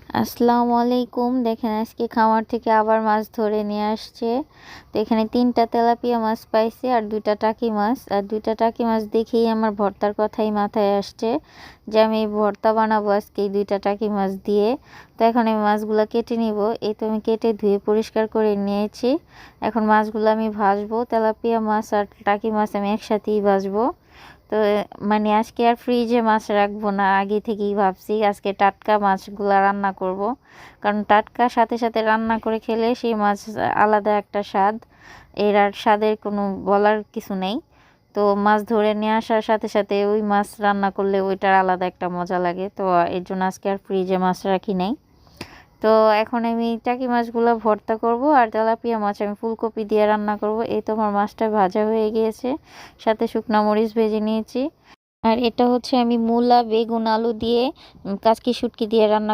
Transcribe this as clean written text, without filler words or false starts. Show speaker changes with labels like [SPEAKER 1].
[SPEAKER 1] আসসালামু আলাইকুম। দেখেন আজকে খামার থেকে আবার মাছ ধরে নিয়ে আসছে। তো এখানে 3টা তেলাপিয়া মাছ পাইছি আর 2টা টাকি মাছ। আর 2টা টাকি মাছ দেখেই আমার ভর্তার কথাই মাথায় আসছে যে আমি ভর্তা বানাবো আজকে এই 2টা টাকি মাছ দিয়ে। তো এখন আমি মাছগুলো কেটে নিব। এই তো আমি কেটে ধুয়ে পরিষ্কার করে নিয়েছি। এখন মাছগুলো আমি ভাজবো। তেলাপিয়া মাছ আর টাকি মাছ আমি একসাথেই ভাজবো। তো মানে আজকে আর ফ্রিজে মাছ রাখবো না, আগে থেকেই ভাবছি আজকে টাটকা মাছগুলা রান্না করব। কারণ টাটকা সাথে সাথে রান্না করে খেলে সেই মাছ আলাদা একটা স্বাদ। এর আর স্বাদের কোনো বলার কিছু নেই। তো মাছ ধরে নিয়ে আসার সাথে সাথে ওই মাছ রান্না করলে ওইটার আলাদা একটা মজা লাগে। তো এর জন্য আজকে আর ফ্রিজে মাছ রাখি নাই। তো এখন আমি টাকি মাছগুলো ভর্তা করব আর তেলাপিয়া মাছ আমি ফুলকপি দিয়ে রান্না করব। এই তো আমার মাছটা ভাজা হয়ে গিয়েছে, সাথে শুকনা মরিচ ভেজে নিয়েছি। আর এটা হচ্ছে আমি মূলা, বেগুন, আলু দিয়ে কাচকি শুটকি দিয়ে রান্না